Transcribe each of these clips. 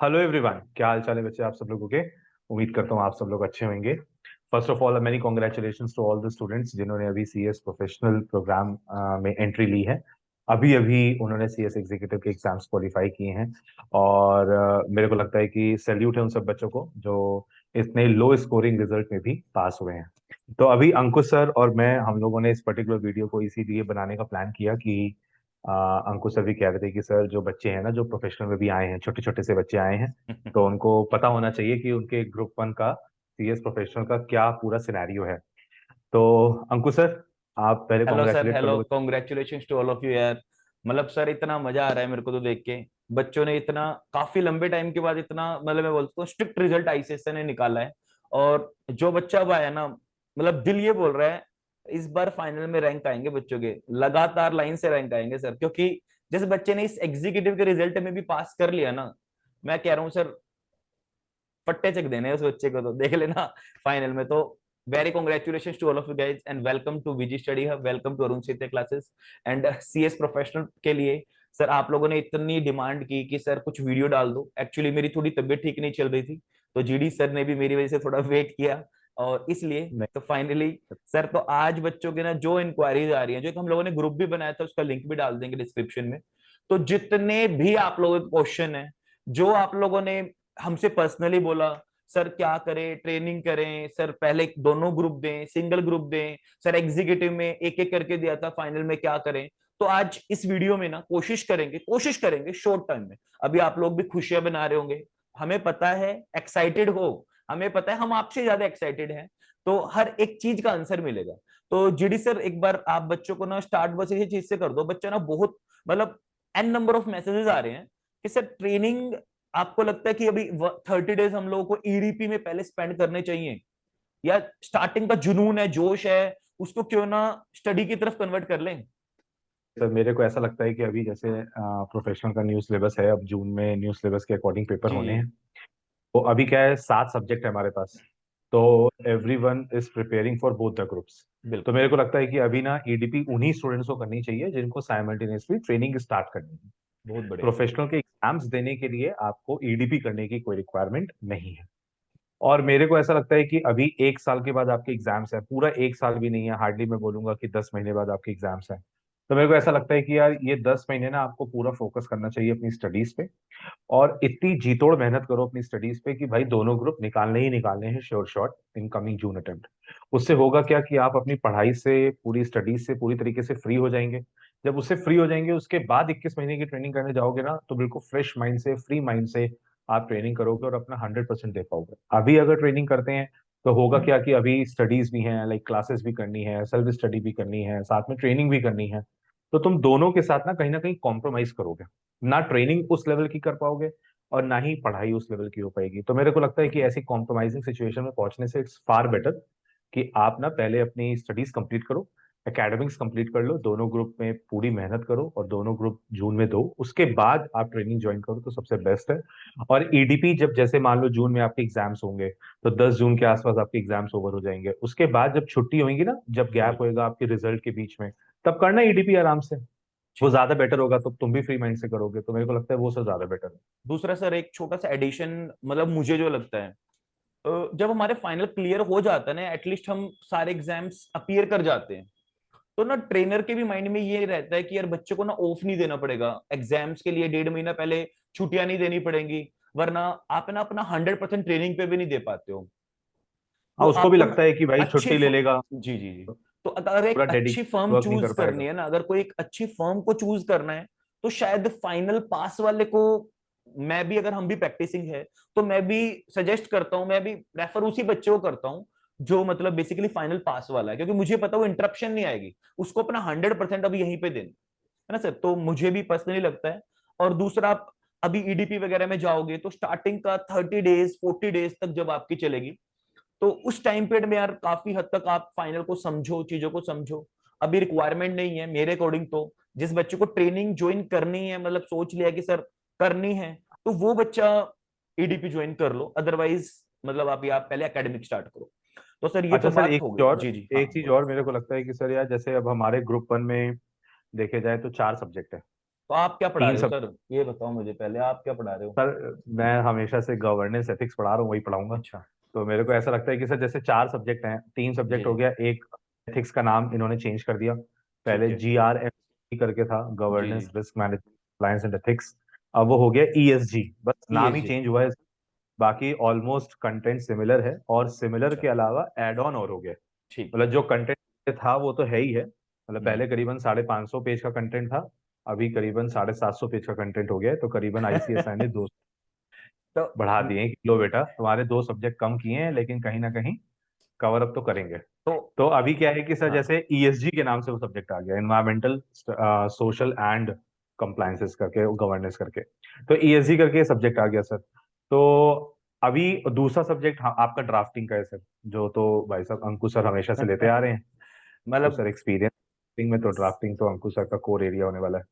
Hello everyone, क्या हाल चाल है बच्चे आप सब लोगों के। उम्मीद करता हूँ आप सब लोग अच्छे होंगे। First of all many congratulations to all the students जिन्होंने अभी सीएस प्रोफेशनल प्रोग्राम में एंट्री ली है। अभी अभी उन्होंने सीएस एग्जीक्यूटिव के एग्जाम्स क्वालिफाई किए हैं। और मेरे को लगता है कि सैल्यूट है उन सब बच्चों को जो इतने लो स्कोरिंग रिजल्ट में भी पास हुए हैं। तो अभी अंकुश सर और मैं हम लोगों ने इस पर्टिकुलर वीडियो को इसीलिए बनाने का प्लान किया कि अंकुश सर भी कह रहे थे कि सर जो बच्चे हैं ना, जो प्रोफेशनल में भी आए हैं, छोटे छोटे से बच्चे आए हैं, तो उनको पता होना चाहिए कि उनके ग्रुप वन का सीएस प्रोफेशनल का क्या पूरा सिनेरियो है। तो अंकुश सर, आप पहले हेलो सर, कॉन्ग्रेचुलेट कर हेलो, लो। Congratulations to all of you यार। मतलब सर, इतना मजा आ रहा है मेरे को तो देख के। बच्चों ने इतना काफी लंबे टाइम के बाद इतना, मतलब मैं बोलता हूँ स्ट्रिक्ट रिजल्ट आईसीएसई ने निकाला है। और जो बच्चा अब आया ना, मतलब दिल ये बोल रहा है इस बार फाइनल में रैंक आएंगे बच्चों के, लगातार लाइन से रैंक आएंगे सर। क्योंकि जिस बच्चे ने इस एग्जीक्यूटिव के रिजल्ट में भी पास कर लिया ना, मैं कह रहा हूँ सर, फट्टे चक देने हैं उस बच्चे को, तो देख लेना फाइनल में। तो very congratulation to all of you guys and welcome to विजी study hub, welcome to Arun Sethe classes and CS professional के लिए। सर आप लोगों ने इतनी डिमांड की कि सर कुछ वीडियो डाल दो। एक्चुअली मेरी थोड़ी तबीयत ठीक नहीं चल रही थी, तो जीडी सर ने भी मेरी वजह से थोड़ा वेट किया, और इसलिए नहीं तो फाइनली सर, तो आज बच्चों के ना जो इंक्वायरीज आ रही है, जो हम लोगों ने ग्रुप भी बनाया था, उसका लिंक भी डाल देंगे डिस्क्रिप्शन में। तो जितने भी आप लोगों के क्वेश्चन है, जो आप लोगों ने हमसे पर्सनली बोला, सर क्या करें, ट्रेनिंग करें सर, पहले दोनों ग्रुप दें, सिंगल ग्रुप दें सर, एग्जीक्यूटिव में एक एक करके दिया था, फाइनल में क्या करें। तो आज इस वीडियो में ना कोशिश करेंगे शॉर्ट टाइम में। अभी आप लोग भी खुशियां बना रहे होंगे, हमें पता है, एक्साइटेड हो, हमें पता है, हम आपसे ज्यादा एक्साइटेड हैं। तो हर एक चीज का आंसर मिलेगा। तो जीडी सर, एक बार आप बच्चों को ना स्टार्ट बस इसी चीज से कर दो। बच्चा ना बहुत, मतलब एन नंबर ऑफ मैसेजेस आ रहे हैं कि सर ट्रेनिंग, आपको लगता है कि अभी 30 डेज हम लोगों को ईडीपी में पहले स्पेंड करने चाहिए, या स्टार्टिंग का जुनून है, जोश है, उसको क्यों ना स्टडी की तरफ कन्वर्ट कर लें। सर, मेरे को ऐसा लगता है कि अभी जैसे प्रोफेशनल का न्यू सिलेबस है, अब जून में न्यू सिलेबस के अकॉर्डिंग पेपर जी होने जी। हैं। तो अभी क्या है, 7 सब्जेक्ट है हमारे पास। तो every one is preparing for both the groups. तो बिल्कुल। मेरे को लगता है कि अभी ना ईडीपी उन्हीं स्टूडेंट्स को करनी चाहिए जिनको साइमल्टेनियसली ट्रेनिंग स्टार्ट करनी है। बहुत बढ़िया। प्रोफेशनल के एग्जाम्स देने के लिए आपको ईडीपी करने की कोई रिक्वायरमेंट नहीं है। और मेरे को ऐसा लगता है कि अभी 1 साल के बाद आपके एग्जाम्स है, पूरा 1 साल भी नहीं है, हार्डली मैं बोलूंगा कि 10 महीने बाद आपके एग्जाम्स है। तो मेरे को ऐसा लगता है कि यार ये 10 महीने ना आपको पूरा फोकस करना चाहिए अपनी स्टडीज पे। और इतनी जी तोड़ मेहनत करो अपनी स्टडीज पे कि भाई दोनों ग्रुप निकालने ही निकालने हैं, sure shot, in coming June attempt. उससे होगा क्या कि आप अपनी पढ़ाई से, पूरी स्टडीज से पूरी तरीके से फ्री हो जाएंगे। जब उससे फ्री हो जाएंगे उसके बाद 21 महीने की ट्रेनिंग करने जाओगे ना, तो बिल्कुल फ्रेश माइंड से, फ्री माइंड से आप ट्रेनिंग करोगे और अपना 100% दे पाओगे। अभी अगर ट्रेनिंग करते हैं तो होगा क्या कि अभी स्टडीज भी हैं, लाइक क्लासेस भी करनी है, सेल्फ स्टडी भी करनी है, साथ में ट्रेनिंग भी करनी है। तो तुम दोनों के साथ ना कहीं कॉम्प्रोमाइज करोगे। ना ट्रेनिंग उस लेवल की कर पाओगे और ना ही पढ़ाई उस लेवल की हो पाएगी। तो मेरे को लगता है कि ऐसी कॉम्प्रोमाइजिंग सिचुएशन में पहुंचने से इट्स फार बेटर कि आप ना पहले अपनी स्टडीज कंप्लीट करो, एकेडमिक्स कंप्लीट कर लो, दोनों ग्रुप में पूरी मेहनत करो और दोनों ग्रुप जून में दो, उसके बाद आप ट्रेनिंग ज्वाइन करो तो सबसे बेस्ट है। और ईडीपी जब, जैसे मान लो जून में आपके एग्जाम्स होंगे, तो 10 जून के आसपास आपके एग्जाम्स ओवर हो जाएंगे। उसके बाद जब छुट्टी होगी ना, जब गैप बिल्कुल। होएगा आपके रिजल्ट के बीच में, तब करना ईडीपी आराम से। वो ठीक। ज्यादा बेटर होगा, तो तुम भी फ्री माइंड से करोगे, तो मेरे को लगता है वो सब ज्यादा बेटर है। दूसरा सर, एक छोटा सा एडिशन, मतलब मुझे जो लगता है, जब हमारे फाइनल क्लियर हो जाता है ना, एटलीस्ट हम सारे एग्जाम्स अपीयर कर जाते हैं, तो ना ट्रेनर के भी माइंड में ये रहता है कि यार बच्चे को ना ऑफ नहीं देना पड़ेगा एग्जाम्स के लिए, 1.5 महीना पहले छुट्टियां नहीं देनी पड़ेंगी, वरना आप ना अपना 100% ट्रेनिंग पे भी नहीं दे पाते हो। तो हाँ, उसको भी आपको ना लगता है कि भाई अच्छी छुट्टी ले लेगा, जी जी जी। तो अगर एक पूरा अच्छी डेडिकेट फर्म वर्क नहीं चूज कर करनी पाएगा। है ना, अगर कोई एक अच्छी फर्म को चूज करना है, तो शायद फाइनल पास वाले को, मैं भी, अगर हम भी प्रैक्टिसिंग है, तो मैं भी सजेस्ट करता हूं, मैं भी रेफर उसी बच्चे को करता हूं जो मतलब बेसिकली फाइनल पास वाला है, क्योंकि मुझे पता वो इंटरप्शन नहीं आएगी, उसको अपना 100% अभी यहीं पे देना है ना सर। तो मुझे भी पर्सनली लगता है। और दूसरा, आप अभी ईडीपी वगैरह में जाओगे तो स्टार्टिंग का 30 डेज 40 डेज तक जब आपकी चलेगी, तो उस टाइम पीरियड में यार काफी हद तक आप फाइनल को समझो, चीजों को समझो। अभी रिक्वायरमेंट नहीं है मेरे अकॉर्डिंग, तो जिस बच्चे को ट्रेनिंग ज्वाइन करनी है, मतलब सोच लिया कि सर करनी है, तो वो बच्चा ईडीपी ज्वाइन कर लो, अदरवाइज मतलब आप पहले एकेडमिक स्टार्ट करो। तो सर ये तो अच्छा सर, बात एक हो चीज गई। और, जी जी, हाँ एक चीज बोलिए। और मेरे को लगता है कि सर यार, जैसे अब हमारे ग्रुप वन में देखे जाए तो 4 सब्जेक्ट है। तो आप क्या पढ़ा तीन रहे हो सब सर, ये बताओ मुझे पहले, आप क्या पढ़ा रहे हो? सर मैं हमेशा से गवर्नेंस एथिक्स पढ़ा रहा हूँ, वही पढ़ाऊंगा। अच्छा। तो मेरे को ऐसा लगता है कि सर जैसे चार सब्जेक्ट हैं, तीन जी सब्जेक्ट हो जी। गया, एक एथिक्स का नाम इन्होंने चेंज कर दिया। ठीक पहले है। GRM करके था, जी जी। Governance risk management compliance and ethics. अब वो हो गया ESG, बस नाम ही ESG। चेंज हुआ है। बाकी ऑलमोस्ट कंटेंट सिमिलर है, और सिमिलर अच्छा। के अलावा एड ऑन और हो गया। ठीक है। मतलब जो कंटेंट था वो तो है ही है, मतलब हम्म। पहले करीबन 550 पेज का कंटेंट था, अभी करीबन 750 पेज का कंटेंट हो गया है। तो करीबन ICSI ने दो तो बढ़ा दिए हैं कि लो बेटा तुम्हारे दो सब्जेक्ट कम किए हैं, लेकिन कहीं ना कहीं कवर अप तो करेंगे। तो तो अभी क्या है कि सर हाँ। जैसे ESG के नाम से वो सब्जेक्ट आ गया, इन्वायरमेंटल सोशल एंड कंप्लायंसेस करके, गवर्नेंस करके। तो ESG करके सब्जेक्ट आ गया सर। तो अभी दूसरा सब्जेक्ट आपका ड्राफ्टिंग का है सर, जो तो भाई साहब अंकुश सर हमेशा से लेते आ रहे हैं। तो मतलब सर एक्सपीरियंस में तो ड्राफ्टिंग तो अंकुश सर का कोर एरिया होने वाला है।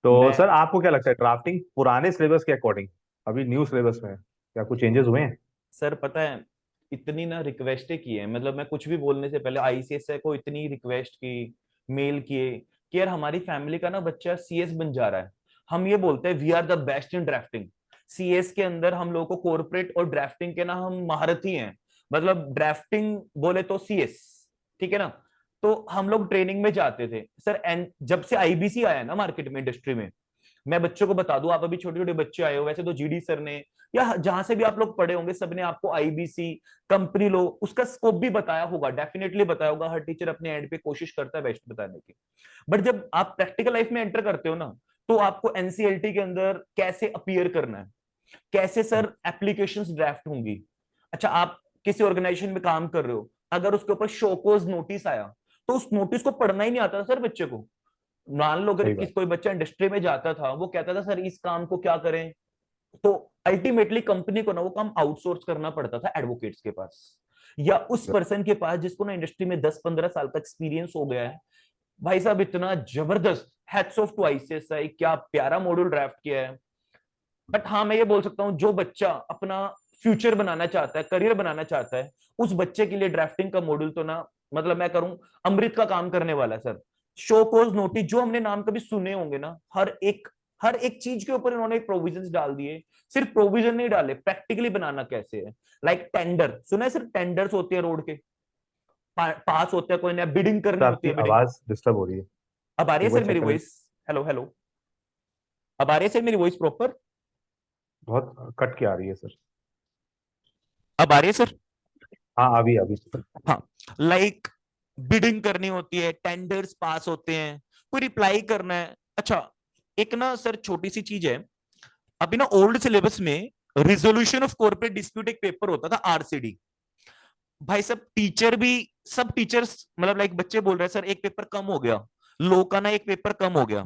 तो मैं सर आपको क्या लगता है, ड्राफ्टिंग पुराने सिलेबस के अकॉर्डिंग अभी न्यू सिलेबस में क्या कुछ चेंजेस हुए हैं? सर पता है, इतनी ना रिक्वेस्टें की है, मतलब मैं कुछ भी बोलने से पहले आईसीएसआई को इतनी रिक्वेस्ट की, मेल किए कि यार हमारी फैमिली का ना बच्चा सीएस बन जा रहा है। हम ये बोलते हैं we are the best in drafting. CS के अंदर हम लोगों को कॉर्पोरेट और ड्राफ्टिंग के ना हम महारथी हैं। मतलब ड्राफ्टिंग बोले तो सीएस, ठीक है ना। तो हम लोग ट्रेनिंग में जाते थे सर, एंड जब से आईबीसी आया ना मार्केट में, इंडस्ट्री में, मैं बच्चों को बता दूं, आप अभी छोटे छोटे बच्चे आए हो, वैसे तो जीडी सर ने या जहां से भी आप लोग पढ़े होंगे, सबने आपको आईबीसी, कंपनी लो, उसका स्कोप भी बताया होगा, डेफिनेटली बताया होगा। हर टीचर अपने एंड पे कोशिश करता है बेस्ट बताने की। बट जब आप प्रैक्टिकल लाइफ में एंटर करते हो ना, तो आपको एनसीएलटी के अंदर कैसे अपीयर करना है, कैसे सर एप्लीकेशंस ड्राफ्ट होंगी। अच्छा, आप किसी ऑर्गेनाइजेशन में काम कर रहे हो, अगर उसके ऊपर शोकोज नोटिस आया, तो उस नोटिस को पढ़ना ही नहीं आता सर बच्चे को। मान लो अगर सही बात। कोई बच्चा इंडस्ट्री में जाता था, वो कहता था सर इस काम को क्या करें, तो अल्टीमेटली कंपनी को ना वो काम आउटसोर्स करना पड़ता था एडवोकेट्स के पास, या उस पर्सन के पास जिसको ना इंडस्ट्री में 10-15 साल का एक्सपीरियंस हो गया है। भाई साहब इतना जबरदस्त, हैट्स ऑफ टू आईसीएसआई, क्या प्यारा मॉड्यूल ड्राफ्ट किया है। बट हाँ, मैं ये बोल सकता हूँ, जो बच्चा अपना फ्यूचर बनाना चाहता है, करियर बनाना चाहता है, उस बच्चे के लिए ड्राफ्टिंग का मॉड्यूल तो ना, मतलब मैं करूं, अमृत का काम करने वाला है सर। शो कोज नोटिस जो हमने नाम कभी सुने होंगे ना, हर एक चीज के ऊपर इन्होंने प्रोविजंस डाल दिए। सिर्फ प्रोविजन नहीं डाले, प्रैक्टिकली बनाना कैसे है। लाइक टेंडर सुना है, सिर्फ टेंडर्स होते हैं रोड के, पास होते हैं, कोई ना बिडिंग तो करनी होती आपकी है, बिडिंग। आवाज डिस्टर्ब हो रही है, अब आ रही है एक बार सर मेरी चेक करें। वॉइस? Hello hello. अब आ रही है सर मेरी वॉइस प्रॉपर? बहुत कट के आ रही है सर। अब आ रही है सर? हाँ अभी अभी। हाँ। लाइक बिडिंग करनी होती है, टेंडर्स पास होते हैं, कोई रिप्लाई करना है। अच्छा, एक ना सर छोटी सी चीज है, अभी ना ओल्ड सिलेबस में रिजोल्यूशन ऑफ कॉर्पोरेट डिस्प्यूट एक पेपर होता था, आरसीडी। भाई सब टीचर भी, सब टीचर्स, मतलब लाइक बच्चे बोल रहे हैं सर एक पेपर कम हो गया, लो का ना एक पेपर कम हो गया।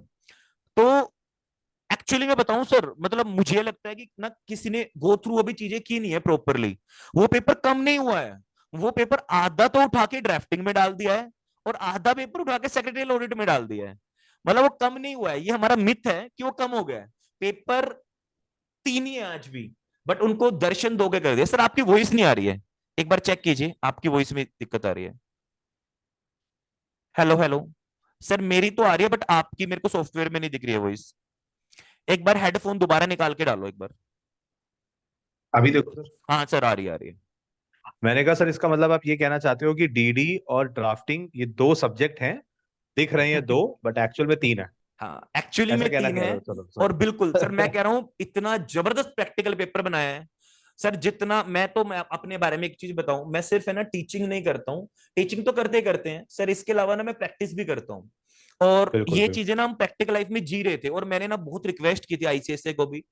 तो एक्चुअली मैं बताऊं सर, मतलब मुझे लगता है कि ना किसी ने गो थ्रू अभी चीजें की नहीं है प्रॉपरली। वो पेपर कम नहीं हुआ है, वो पेपर आधा तो उठा के ड्राफ्टिंग में डाल दिया है, और आधा पेपर उठा के सेक्रेटरियल ऑडिट में डाल दिया है। मतलब वो कम नहीं हुआ है, ये हमारा मिथ है कि वो कम हो गया है। पेपर तीन ही है आज भी, बट उनको दर्शन दोगे कर दिया। सर आपकी वॉइस नहीं आ रही है, एक बार चेक कीजिए, आपकी वॉइस में दिक्कत आ रही है। Hello hello. सर मेरी तो आ रही है, बट आपकी मेरे को सॉफ्टवेयर में नहीं दिख रही है वॉइस। एक बार हेडफोन दोबारा निकाल के डालो एक बार। अभी देखो सर। हाँ सर, आ रही है, आ रही है। मैंने कहा सर इसका मतलब आप ये कहना चाहते हो कि DD और ड्राफ्टिंग ये दो सब्जेक्ट हैं, दिख रहे हैं दो बट एक्चुअल में तीन है, हाँ एक्चुअली ऐसा में कहना तीन कह है। रहे हो? चलो और बिल्कुल सर, मैं सर। कह रहा हूं इतना जबरदस्त प्रैक्टिकल पेपर बनाया है सर। जितना मैं अपने बारे में एक चीज बताऊं, मैं सिर्फ है ना टीचिंग नहीं करता हूँ, टीचिंग तो करते करते हैं सर, इसके अलावा ना मैं प्रैक्टिस भी करता हूँ। और बिल्कुल ये बिल्कुल। चीजें ना हम प्रैक्टिकल लाइफ में जी रहे थे, और मैंने ना बहुत रिक्वेस्ट की थी आईसीएसए को भी,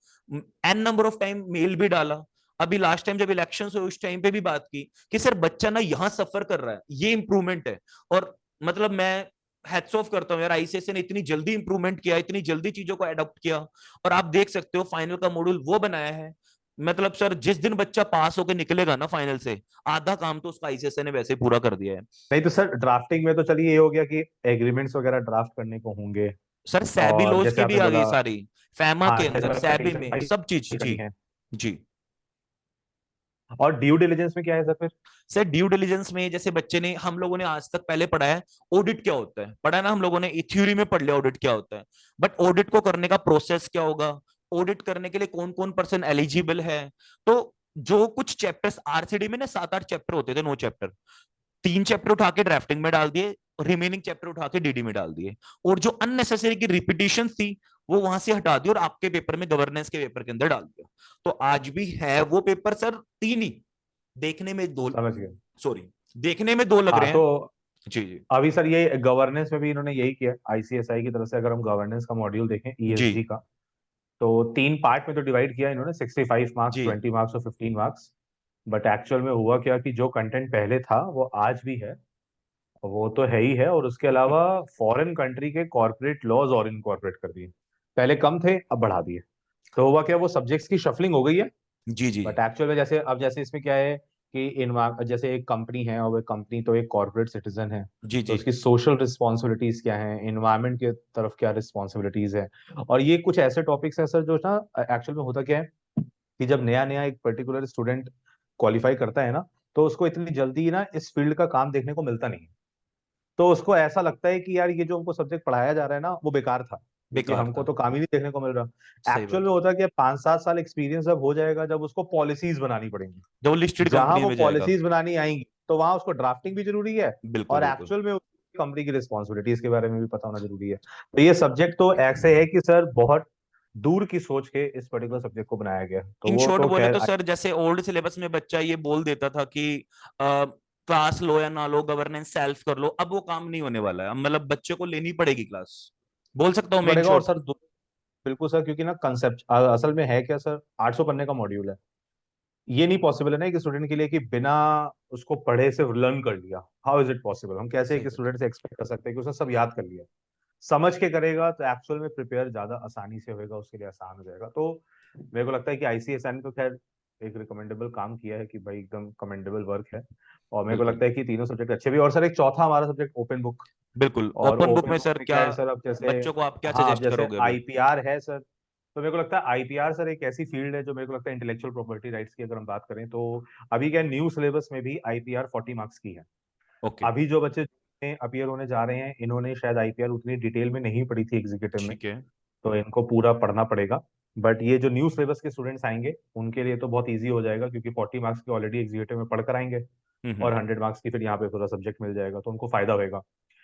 n number of time mail भी डाला। अभी लास्ट टाइम जब इलेक्शन हुए उस टाइम पे भी बात की कि सर बच्चा ना यहाँ सफर कर रहा है, ये इंप्रूवमेंट है। और मतलब मैं हैट्स ऑफ करता हूँ यार, आईसीएसए ने इतनी जल्दी इंप्रूवमेंट किया, इतनी जल्दी चीजों को अडॉप्ट किया। और आप देख सकते हो फाइनल का मॉड्यूल वो बनाया है। मतलब सर जिस दिन बच्चा पास होकर निकलेगा ना फाइनल से, आधा काम तो उसका आईसीएसए ने वैसे ही पूरा कर दिया है। नहीं तो सर ड्राफ्टिंग में तो चलिए ये हो गया कि एग्रीमेंट्स वगैरह ड्राफ्ट करने को होंगे। सर सैबी और लॉज जैसे की भी आपने आ बोला, गई सारी, फैमा हाँ के जैसे अंदर आपने सैबी एक्सपेक्टेशन में सब चीज। करनी जी है। जी। और ड्यू डिलिजेंस में क्या है सर फिर? सर ड्यू डिलिजेंस में जैसे बच्चे ने, हम लोगों ने आज तक पहले पढ़ा है ऑडिट क्या होता है, पढ़ा है ना हम लोगों ने, थ्योरी में पढ़ लिया ऑडिट क्या होता है, बट ऑडिट को करने का प्रोसेस क्या होगा, ऑडिट करने के लिए कौन कौन पर्सन एलिजिबल है। तो जो कुछ चैप्टर्स आरसीडी में ना 7-8 चैप्टर होते थे, 9 चैप्टर, 3 चैप्टर उठा के ड्राफ्टिंग में डाल दिए, रिमेनिंग चैप्टर उठा के डीडी में डाल दिए, और जो अननेसेसरी की रिपीटिशन थी वो वहां से हटा दी और आपके पेपर में, गवर्नेंस के पेपर के अंदर डाल दिया। तो आज भी है वो पेपर सर तीन ही, देखने में दो, समझ गए। सॉरी, देखने में दो लग हाँ रहे हैं। तो जी जी अभी सर ये गवर्नेंस में भी इन्होंने यही किया, आईसीएसआई की तरफ से अगर हम गवर्नेंस का मॉड्यूल देखें जी ईएसजी का, तो 3 पार्ट में तो डिवाइड किया इन्होंने, 65 मार्क्स, जी 20 मार्क्स और 15 मार्क्स। बट एक्चुअल में हुआ क्या कि जो कंटेंट पहले था वो आज भी है, वो तो है ही है, और उसके अलावा फॉरेन कंट्री के कॉर्पोरेट लॉज और इनकॉर्पोरेट कर दिए। पहले कम थे, अब बढ़ा दिए। तो हुआ क्या, वो सब्जेक्ट्स की शफलिंग हो गई है। जी जी बट एक्चुअल में जैसे अब जैसे इसमें क्या है कि जैसे एक कंपनी है, और वो कंपनी तो एक कॉर्पोरेट सिटीजन है, जी तो जी उसकी सोशल रिस्पॉन्सिबिलिटीज क्या है, इन्वायरमेंट के तरफ क्या रिस्पॉन्सिबिलिटीज है। और ये कुछ ऐसे टॉपिक्स हैं सर जो ना, एक्चुअल में होता क्या है कि जब नया नया एक पर्टिकुलर स्टूडेंट क्वालिफाई करता है ना, तो उसको इतनी जल्दी ना इस फील्ड का काम देखने को मिलता नहीं है। तो उसको ऐसा लगता है कि यार ये जो हमको सब्जेक्ट पढ़ाया जा रहा है ना वो बेकार था, क्योंकि बेकार हमको था। तो काम ही नहीं देखने को मिल रहा। सही एक्चुअल बात में है। होता है कि 5-7 साल एक्सपीरियंस जब हो जाएगा, जब उसको पॉलिसीज बनानी पड़ेंगी, जब वो लिस्टेड जहां कंपनी वो में जाएगा। पॉलिसीज बनानी आएंगी, तो वहां उसको ड्राफ्टिंग भी जरूरी है, बिल्कुल और बिल्कुल। एक्चुअल में कंपनी की रिस्पॉन्सिबिलिटीज के बारे में भी पता होना जरूरी है। तो ये सब्जेक्ट तो ऐसे है कि सर बहुत दूर की सोच के इस पर्टिकुलर सब्जेक्ट को बनाया गया, तो इन वो शॉर्ट तो बोले खैर। तो सर जैसे ओल्ड सिलेबस में बच्चा ये बोल देता था कि क्लास लो या ना लो, गवर्नेंस सेल्फ कर लो, अब वो काम नहीं होने वाला है, अब मतलब बच्चे को लेनी पड़ेगी क्लास, बोल सकता हूँ मैं इन पड़ेगा, और शॉर्ट। सर बिल्कुल सर, क्योंकि ना कंसेप्ट असल में है क्या सर, 800 पन्ने का मॉड्यूल है। ये नहीं पॉसिबल है ना कि स्टूडेंट के लिए कि बिना उसको पढ़े सिर्फ लर्न कर लिया, हाउ इज इट पॉसिबल? हम कैसे सही एक बात है। स्टूडेंट से एक्सपेक्ट कर सकते हैं कि उसने सब याद कर लिया? समझ के करेगा तो एक्चुअल में प्रिपेयर ज्यादा आसानी से होएगा, उसके लिए आसान हो जाएगा। तो मेरे को लगता है कि आईसीएसआई ने तो खैर एक रिकमेंडेबल काम किया है, कि भाई एकदम कमेंडेबल वर्क है। और मेरे को बिल्कुल लगता है कि तीनों सब्जेक्ट अच्छे भी, और सर एक चौथा हमारा सब्जेक्ट ओपन बुक। बिल्कुल। और ओपन बुक ओपन में बुक सर में क्या, क्या है सर, अब जैसे, बच्चों को आप क्या हाँ अब सजेस्ट जैसे करोगे अभी? आईपीआर है सर, तो मेरे को लगता है आईपीआर सर एक ऐसी फील्ड है जो मेरे को लगता है इंटेलेक्चुअल प्रॉपर्टी राइट्स की अगर हम बात करें, तो अभी क्या न्यू सिलेबस में भी आईपीआर 40 मार्क्स की है। ओके। अभी जो बच्चे अपियर होने जा रहे हैं, इन्होंने शायद आईपीआर उतनी डिटेल में नहीं पढ़ी थी एग्जीक्यूटिव में, ठीक है। तो इनको पूरा पढ़ना पड़ेगा। बट ये जो न्यू सिलेबस के स्टूडेंट्स आएंगे उनके लिए तो बहुत इजी हो जाएगा, क्योंकि 40 मार्क्स की ऑलरेडी एग्जीक्यूटिव में पढ़ कर आएंगे, और हम्म। 100 मार्क्स की फिर यहाँ पे पूरा सब्जेक्ट मिल जाएगा, तो उनको फायदा होगा।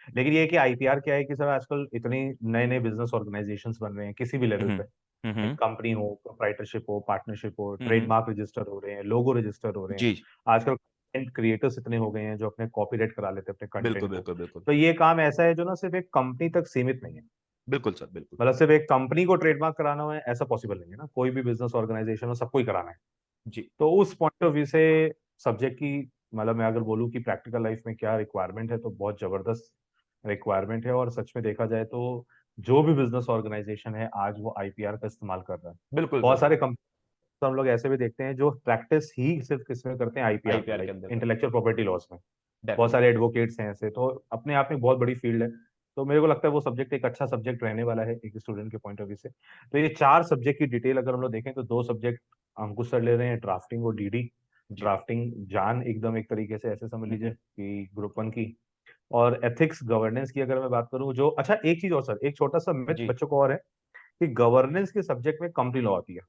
लेकिन ये कि आईपीआर क्या है कि सर आजकल इतनी नए नए बिजनेस ऑर्गेनाइजेशन बन रहे हैं किसी भी लेवल हम्म पे, एक हम्म कंपनी हो, प्रोप्राइटरशिप हो, पार्टनरशिप हो, हम्म। ट्रेडमार्क रजिस्टर हो रहे हैं, लोगो रजिस्टर हो रहे हैं। जी। आजकल कंटेंट क्रिएटर्स इतने हो गए हैं जो अपने कॉपीराइट करा लेते हैं अपने बिल्कुल कंटेंट को। बिल्कुल बिल्कुल। तो ये काम ऐसा है जो ना सिर्फ एक कंपनी तक सीमित नहीं है। बिल्कुल सर बिल्कुल। मतलब सिर्फ एक कंपनी को ट्रेडमार्क कराना है ऐसा पॉसिबल नहीं है ना, कोई भी बिजनेस ऑर्गेनाइजेशन हो सबको ही कराना है। जी। तो उस पॉइंट ऑफ व्यू से सब्जेक्ट की, मतलब मैं अगर बोलूँ कि प्रैक्टिकल लाइफ में क्या रिक्वायरमेंट है, तो बहुत जबरदस्त रिक्वायरमेंट है। और सच में देखा जाए तो जो भी बिजनेस ऑर्गेनाइजेशन है आज वो आईपीआर का इस्तेमाल कर रहा है। बिल्कुल बहुत सर सारे बिल्कुल। कंपनी, तो हम लोग ऐसे भी देखते हैं जो प्रैक्टिस ही सिर्फ किसमें करते हैं, आईपीआर में, आईपीआर के लाइक अंदर करते इंटेलेक्चुअल प्रॉपर्टी लॉस में। हैं बहुत सारे डेफिनेटली। एडवोकेट्स हैं ऐसे, तो अपने आप में बहुत बड़ी फील्ड है। तो मेरे को लगता है वो सब्जेक्ट एक अच्छा सब्जेक्ट रहने वाला है एक स्टूडेंट के पॉइंट ऑफ व्यू से। तो ये 4 सब्जेक्ट की डिटेल अगर हम लोग देखें, तो 2 सब्जेक्ट अंकुश सर ले रहे हैं, ड्राफ्टिंग और डीडी। जी। ड्राफ्टिंग जान एकदम एक तरीके से ऐसे समझ लीजिए हम्म। कि ग्रुप 1 की। और एथिक्स गवर्नेंस की अगर मैं बात करूं, जो अच्छा एक चीज और सर, एक छोटा सा मिथ जी। बच्चों को और है कि गवर्नेंस के सब्जेक्ट में कंपनी लॉ आती है।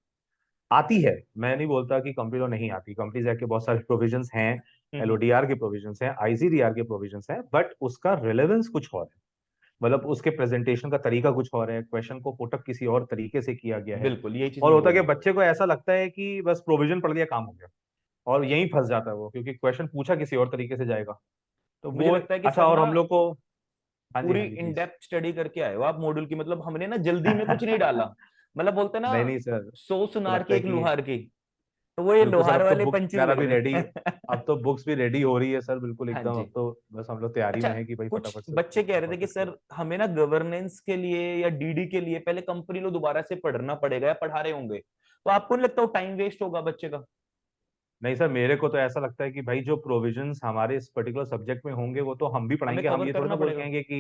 आती है, मैं नहीं बोलता कि कंपनी लॉ नहीं आती, कंपनीज एक्ट के बहुत सारे प्रोविजंस हैं, हम्म। एलओडीआर के प्रोविजंस हैं, आईसीडीआर के प्रोविजंस हैं, बट उसका रिलेवेंस कुछ और है। मतलब उसके प्रेजेंटेशन का तरीका कुछ और है, क्वेश्चन को पुटअप किसी और तरीके से किया गया है। बिल्कुल यही चीज और मैं होता है कि बोलना चाह रहा बच्चे को ऐसा लगता है कि बस प्रोविजन पढ़ लिया काम हो गया, और यहीं फंस जाता है वो, क्योंकि क्वेश्चन पूछा किसी और तरीके से जाएगा। तो हूँ। मुझे वो लगता है कि अच्छा, सर और ना हम लोग को, हाँ जी पूरी हाँ जी इन प्लीज। डेप्थ स्टडी करके आए हो आप मॉड्यूल की, मतलब हमने ना जल्दी में कुछ नहीं डाला, मतलब बोलते ना नहीं नहीं सर, 100 तो सुनार लगता की है एक कि लुहार की, तो वो ये बिल्कुल सर, लोहार अब तो वाले बुक्स पंचेस वगैरह लग भी रहे रेडी, हैं। अब तो बुक्स भी रेडी हो रही है सर, बिल्कुल हाँ एकदम। जी। अब तो बस हम लोग तैयारी अच्छा, में है कि भाई कुछ फटाफट से बच्चे कह रहे थे कि शॉर्टलिस्ट सर करें। हमें ना गवर्नेंस के लिए या डीडी के लिए पहले कंपनी लो दोबारा से पढ़ना पड़ेगा, या पढ़ा रहे होंगे, तो आपको नहीं लगता वो टाइम वेस्ट होगा बच्चे का? नहीं सर, मेरे को तो ऐसा लगता है कि भाई जो प्रोविजंस हमारे इस पर्टिकुलर सब्जेक्ट में होंगे वो तो हम भी हमें पढ़ाएंगे। हम कवर ये थोड़ा करना ना बोल के पड़ेगा। आएंगे कि,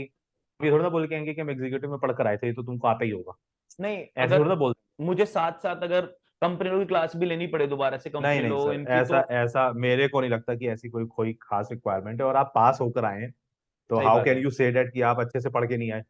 हम ये थोड़ा ना बोल के आएंगे कि हम एग्जीक्यूटिव में पढ़ कर आए थे, ये तो तुमको आता ही होगा। नहीं, ऐसे अगर थोड़ा ना बोल। मुझे साथ साथ अगर कंपनी लोग की क्लास भी लेनी पड़े दोबारा से, नहीं कंपनी नहीं लो सर, इनकी ऐसा तो। ऐसा मेरे को नहीं लगता कि ऐसी कोई कोई खास रिक्वायरमेंट है। और आप पास होकर आए हैं, तो सही हाउ बात कैन है। यू से दैट कि आप अच्छे से पढ़ के नहीं आए?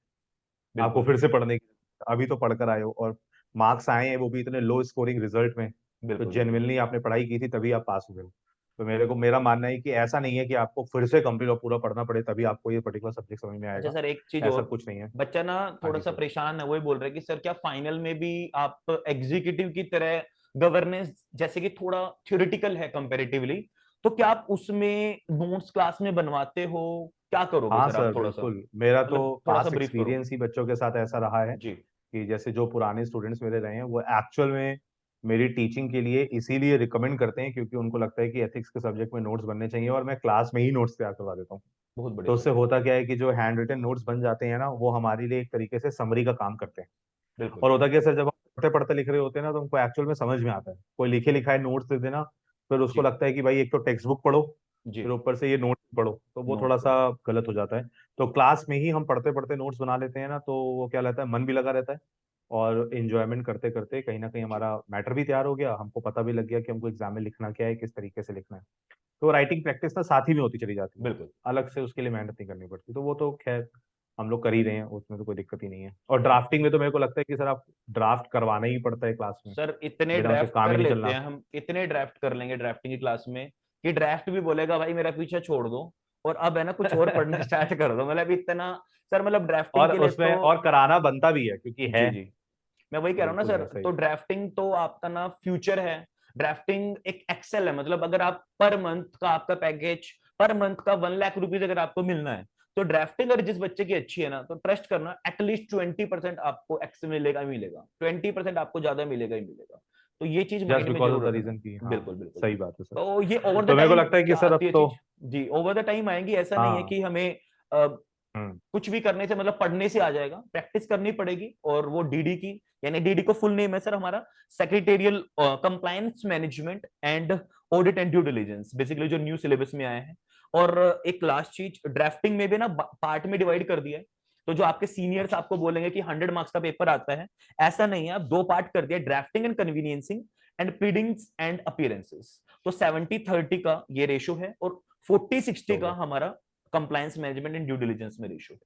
आपको बिल्कुल फिर से पढ़ने की, अभी तो पढ़कर आए हो और मार्क्स आए हैं वो भी इतने लो स्कोरिंग रिजल्ट में, तो बिल्कुल बिल्कुल। जेन्युइनली आपने पढ़ाई की थी तभी आप पास हुए हो। तो मेरा मानना है कि ऐसा नहीं है कि आपको फिर से कंप्लीट और पूरा पढ़ना पड़े तभी आपको ये पर्टिकुलर सब्जेक्ट समझ में अच्छा आएगा। सर, एक चीज ऐसा और, कुछ नहीं है। बच्चा ना हाँ थोड़ा जी सा सर। परेशान है, वही बोल रहे हैं कि सर क्या फाइनल में भी आप एग्जीक्यूटिव की तरह गवर्नेंस, जैसे कि थोड़ा थ्योरेटिकल है कंपैरेटिवली, तो क्या आप उसमें नोट्स क्लास में बनवाते हो, क्या करोगे हाँ सर आप? सर थोड़ा सा बिल्कुल, मेरा तो मतलब थोड़ा सा पास्ट ब्रीफ करो। एक्सपीरियंस ही बच्चों के साथ ऐसा रहा है जी। कि जैसे जो पुराने स्टूडेंट्स मेरे रहे हैं वो एक्चुअल में मेरी टीचिंग के लिए इसीलिए रिकमेंड करते हैं क्योंकि उनको लगता है कि एथिक्स के सब्जेक्ट में नोट्स बनने चाहिए, और मैं क्लास में ही नोट्स तैयार करवा देता हूँ। बहुत बढ़िया तो सर। उससे होता क्या है कि जो हैंड रिटन नोट्स बन जाते हैं ना, वो हमारे लिए एक तरीके से समरी का काम करते हैं। बिल्कुल। और होता क्या है सर, जब हम पढ़ते पढ़ते लिख रहे होते हैं ना, तो हमको एक्चुअल में समझ में आता है। कोई लिखे लिखाए नोट्स दे देना, फिर उसको जी। लगता है कि भाई एक तो टेक्स्ट बुक पढ़ो, जी। फिर ऊपर से ये नोट्स पढ़ो, तो वो नोट्स थोड़ा सा पढ़ो। गलत हो जाता है। तो क्लास में ही हम पढ़ते पढ़ते नोट्स बना लेते हैं ना, तो वो क्या रहता है, मन भी लगा रहता है, और इंजॉयमेंट करते करते कहीं ना कहीं जी। हमारा मैटर भी तैयार हो गया, हमको पता भी लग गया कि हमको एग्जाम में लिखना क्या है, किस तरीके से लिखना है। तो राइटिंग प्रैक्टिस ना साथ ही में होती चली जाती है, बिल्कुल। अलग से उसके लिए मेहनत नहीं करनी पड़ती। तो वो तो खैर हम लोग कर ही रहे हैं, उसमें तो कोई दिक्कत ही नहीं है। और ड्राफ्टिंग में तो मेरे को लगता है कि सर आप ड्राफ्ट करवाना ही पड़ता है क्लास में, सर इतने बिना उसके ड्राफ्ट काम ही कर नहीं लेते चलना। हैं हम, इतने ड्राफ्ट कर लेंगे ड्राफ्टिंग की क्लास में कि ड्राफ्ट भी बोलेगा भाई मेरा पीछे छोड़ दो, और अब है ना कुछ और पढ़ना स्टार्ट कर दो, मतलब इतना। सर मतलब ड्राफ्टिंग और के लिए तो। उसमें और कराना बनता भी है क्योंकि है। जी जी। मैं वही कह रहा हूँ ना बिल्कुल सर, है, तो सही। ड्राफ्टिंग तो आपका ना फ्यूचर है। ड्राफ्टिंग एक एक्सेल है, मतलब अगर आप पर मंथ का आपका पैकेज, पर मंथ का 1 लाख रुपीज अगर आपको मिलना है, तो ड्राफ्टिंग अगर जिस बच्चे की अच्छी है ना, तो ट्रस्ट करना एटलीस्ट 20% आपको एक्स मिलेगा ही मिलेगा, 20% आपको ज्यादा मिलेगा ही मिलेगा। तो ये चीज जस्ट माइंड में बिकॉज ऑफ जरूर द रखना। रीजन की, हाँ। बिल्कुल बिल्कुल। सही बात है सर। तो ये ओवर द तो मेरे को टाइम लगता है कि क्या सर आती अब है तो, चीज? जी, ओवर द टाइम आएंगी, ऐसा नहीं है हाँ। कि हमें हम्म। कुछ भी करने से मतलब पढ़ने से आ जाएगा, प्रैक्टिस करनी पड़ेगी। और वो डीडी की, यानी डीडी को फुल नेम है सर हमारा secretarial compliance management and audit and due diligence, basically जो न्यू सिलेबस में आया है। और एक लास्ट चीज, ड्राफ्टिंग में भी ना पार्ट में डिवाइड कर दिया है। तो जो आपके सीनियर्स अच्छा। आपको बोलेंगे कि 100 मार्क्स का पेपर आता है, ऐसा नहीं है। आप दो पार्ट कर दिया, drafting and conveyancing and pleadings and appearances. तो 70-30 का ये रेशो है, और 40-60 तो का हमारा compliance management and due diligence में रेशो है।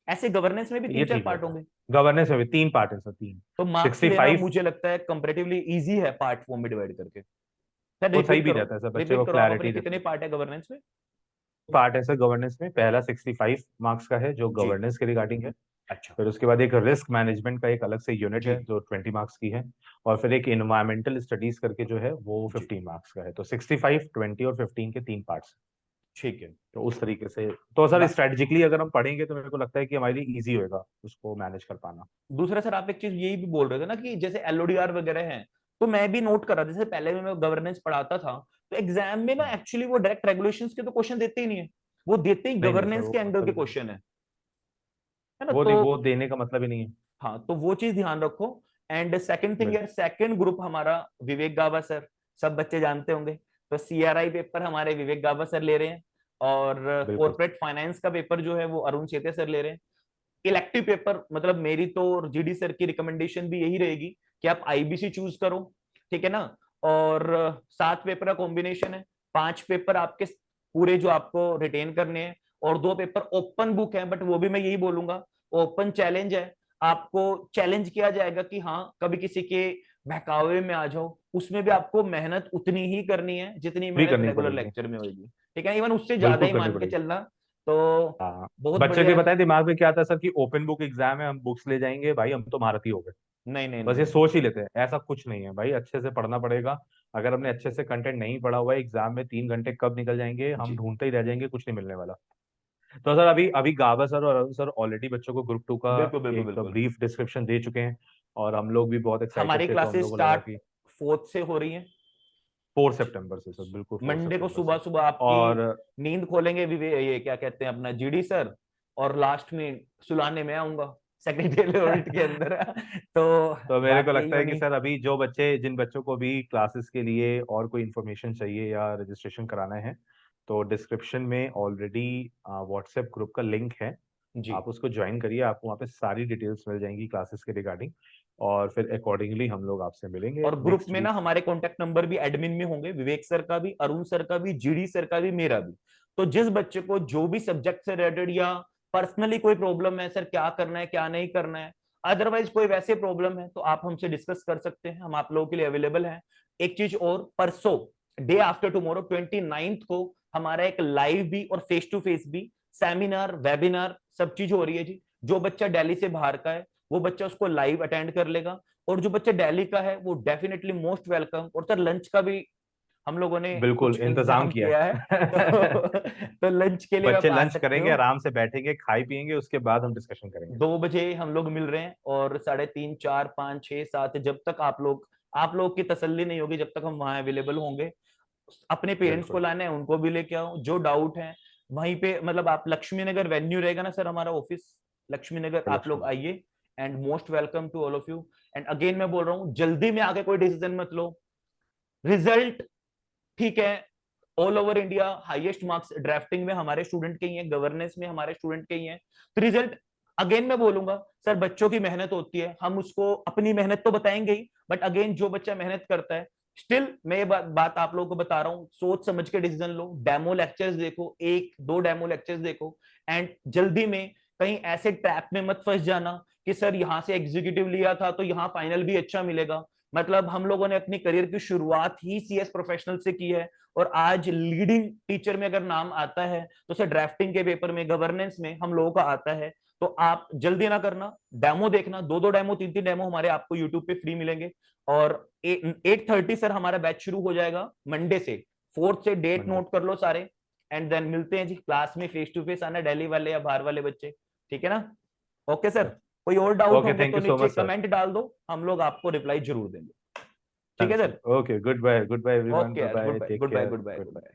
ऐसे गवर्नेंस में भी ये तीन चार ठीक पार्ट रहता है। होंगे। गवर्नेंस में भी 3 पार्ट है सर, तीन। तो मार्क्स सिक्सटी लेना फाइव मुझे लगता है कंपैरेटिवली इजी है पार्ट फॉर्म में डिवाइड करके। सर वो सही रिपीट भी करो। रहता है सर, बच्चे रिपीट को करो आप अपने, क्लैरिटी रहती कितने है। पार्ट है गवर्नेंस में? पार्ट है सर गवर्नेंस में, पहला 65 मार्क्स का है जो जी। गवर्नेंस के रिगार्डिंग है। अच्छा। फिर उसके बाद एक रिस्क मैनेजमेंट का एक अलग से यूनिट जी। है जो 20 मार्क्स की है। और फिर एक इन्वायरमेंटल स्टडीज करके जो है वो जी। 15 मार्क्स का है। तो 65, 20 और 15 के 3 पार्ट्स। ठीक है। तो उस तरीके से, तो सर बा- स्ट्रेटेजिकली अगर हम पढ़ेंगे तो मेरे को लगता है कि हमारे लिए इजी होएगा उसको मैनेज कर पाना। दूसरा सर, आप एक चीज यही भी बोल रहे थे ना कि जैसे एलओडीआर वगैरह है, तो मैं भी नोट कर रहा था, जैसे पहले में मैं गवर्नेंस पढ़ाता था, तो एग्जाम में ना एक्चुअली वो डायरेक्ट रेगुलेशंस के तो क्वेश्चन देते ही नहीं है, वो देते ही नहीं नहीं सर, गवर्नेंस वो के एंगल मतलब के ही नहीं, क्वेश्चन है ना? वो तो नहीं, वो देने का मतलब ही नहीं है। हाँ, तो वो चीज ध्यान रखो। एंड सेकंड थिंग यार, बिल्कुल। सेकंड ग्रुप हमारा विवेक गाबा सर, सब बच्चे जानते होंगे। तो सीआरआई पेपर हमारे विवेक गाबा सर ले रहे हैं, और बिल्कुल सर। कॉर्पोरेट फाइनेंस का पेपर जो है वो अरुण सेते सर ले रहे हैं। इलेक्टिव पेपर मतलब मेरी तो जीडी सर की रिकमेंडेशन भी यही रहेगी कि आप आईबीसी चूज करो, ठीक है ना? और 7 पेपर का कॉम्बिनेशन है, 5 पेपर आपके पूरे जो आपको रिटेन करने हैं, और 2 पेपर ओपन बुक है, बट वो भी मैं यही बोलूंगा ओपन चैलेंज है। आपको चैलेंज किया जाएगा कि हाँ कभी किसी के बहकावे में आ जाओ, उसमें भी आपको मेहनत उतनी ही करनी है जितनी भी मेहनत करनी रेगुलर पड़ेगी। लेक्चर में होगी, ठीक है? इवन उससे ज्यादा बिल्कुल ही करनी मान के पड़ेगी। चलना। तो हाँ। बहुत बच्चे बढ़िया के है। बताए दिमाग में क्या आता है सर कि ओपन बुक एग्जाम है, हम बुक्स ले जाएंगे भाई, हम तो महारथी हो गए। नहीं नहीं बस नहीं ये नहीं। सोच ही लेते हैं, ऐसा कुछ नहीं है भाई, अच्छे से पढ़ना पड़ेगा। अगर हमने अच्छे से कंटेंट नहीं पढ़ा हुआ है, एग्जाम में 3 घंटे कब निकल जाएंगे, हम जी। ढूंढते ही रह जाएंगे, कुछ नहीं मिलने वाला। तो सर अभी अभी गाबा सर और अरुण सर ऑलरेडी बच्चों को ग्रुप 2 का बिल्कुल बिल्कुल एक बिल्कुल। ब्रीफ डिस्क्रिप्शन दे चुके हैं। और हम लोग भी बहुत एक्साइटेड हमारी थे, तो हम क्लासेस लोग को लगा स्टार्ट कि 4 से हो रही हैं। 4 सितंबर से सर, बिल्कुल फोर्थ मंडे को सितंबर सुबह से। सुबह आपकी और नींद खोलेंगे ये क्या कहते हैं अपना जीडी सर, और लास्ट में सुलाने में आऊंगा सेक्रेटरी ऑडिट के अंदर। तो तो मेरे को बात यही लगता है कि होनी। सर अभी जिन बच्चों को भी क्लासेस के लिए और कोई इन्फॉर्मेशन चाहिए या रजिस्ट्रेशन कराना है, तो डिस्क्रिप्शन में ऑलरेडी व्हाट्सएप ग्रुप का लिंक है। जी। आप उसको ज्वाइन करिए, आपको वहाँ पे सारी डिटेल्स मिल जाएंगी क्लासेस के रिगार्डिंग, और फिर अकॉर्डिंगली हम लोग आपसे मिलेंगे और ग्रुप नेक्स्ट में ना वीक। हमारे कॉन्टेक्ट नंबर भी एडमिन में होंगे, विवेक सर का भी, अरुण सर का भी, जीडी सर का भी, मेरा भी। तो जिस बच्चे को जो भी सब्जेक्ट से रिलेटेड या पर्सनली कोई प्रॉब्लम है, सर क्या करना है क्या नहीं करना है, अदरवाइज कोई वैसे प्रॉब्लम है, तो आप हमसे डिस्कस कर सकते हैं, हम आप लोगों के लिए अवेलेबल हैं। एक चीज और, परसों डे आफ्टर टुमारो 29th को हमारा एक लाइव भी और फेस टू फेस भी सेमिनार वेबिनार सब चीज हो रही है जी। जो बच्चा दिल्ली से बाहर का है वो बच्चा उसको लाइव अटेंड कर लेगा, और जो बच्चा दिल्ली का है वो डेफिनेटली मोस्ट वेलकम। और सर लंच का भी हम लोगों ने बिल्कुल कुछ इंतजाम इंतजाम किया किया है। है। तो लंच के लिए आप बच्चे आ लंच सकते करेंगे, हो। आराम से बैठेंगे, खाई पियेंगे, उसके बाद हम डिस्कशन करेंगे। 2 बजे हम लोग मिल रहे हैं, और 3:30 4 5 6 7, जब तक आप लोग की तसल्ली नहीं होगी जब तक हम वहां अवेलेबल होंगे। अपने पेरेंट्स को बिल्कुल। लाना है उनको भी लेके आओ, जो डाउट है वहीं पे, मतलब आप लक्ष्मी नगर वेन्यू रहेगा ना सर हमारा ऑफिस, लक्ष्मी नगर, आप लोग लक्ष्मण। आइए। And most welcome to all of you. And again मैं बोल रहा हूँ, जल्दी में आके कोई डिसीजन मत लो। रिजल्ट ठीक है, all over India highest marks drafting में हमारे स्टूडेंट के ही हैं, गवर्नेंस में हमारे स्टूडेंट के ही हैं। तो रिजल्ट अगेन मैं बोलूंगा सर, बच्चों की मेहनत होती है, हम उसको अपनी मेहनत तो बताएंगे ही, बट अगेन जो बच्चा मेहनत करता है, स्टिल मैं ये बात आप लोगों को बता रहा हूँ, सोच समझ के डिसीजन लो, डेमो लेक्चर्स देखो, 1 2 डेमो लेक्चर्स देखो। एंड जल्दी में कहीं ऐसे ट्रैप में मत फंस जाना कि सर यहाँ से एग्जीक्यूटिव लिया था तो यहाँ फाइनल भी अच्छा मिलेगा। मतलब हम लोगों ने अपनी करियर की शुरुआत ही सीएस प्रोफेशनल से की है, और आज लीडिंग टीचर में अगर नाम आता है तो सर ड्राफ्टिंग के पेपर में, गवर्नेंस में हम लोगों का आता है। तो आप जल्दी ना करना, डेमो देखना, 2 2 डेमो 3 3 डेमो हमारे आपको यूट्यूब पे फ्री मिलेंगे। और 8:30 सर हमारा बैच शुरू हो जाएगा मंडे से, 4th से डेट मंडे। नोट कर लो सारे। एंड देन मिलते हैं जी क्लास में, फेस टू फेस आना, दिल्ली वाले या बाहर वाले बच्चे, ठीक है ना? ओके सर, कोई और डाउट ओके, होंगे थैंक तो यू सो नीचे मच सर। कमेंट डाल दो, हम लोग आपको रिप्लाई जरूर देंगे। ठीक डन है sir. Sir? Okay, good bye, good bye everyone, okay bye यार, good bye, bye take good bye care, good bye good good bye. Bye.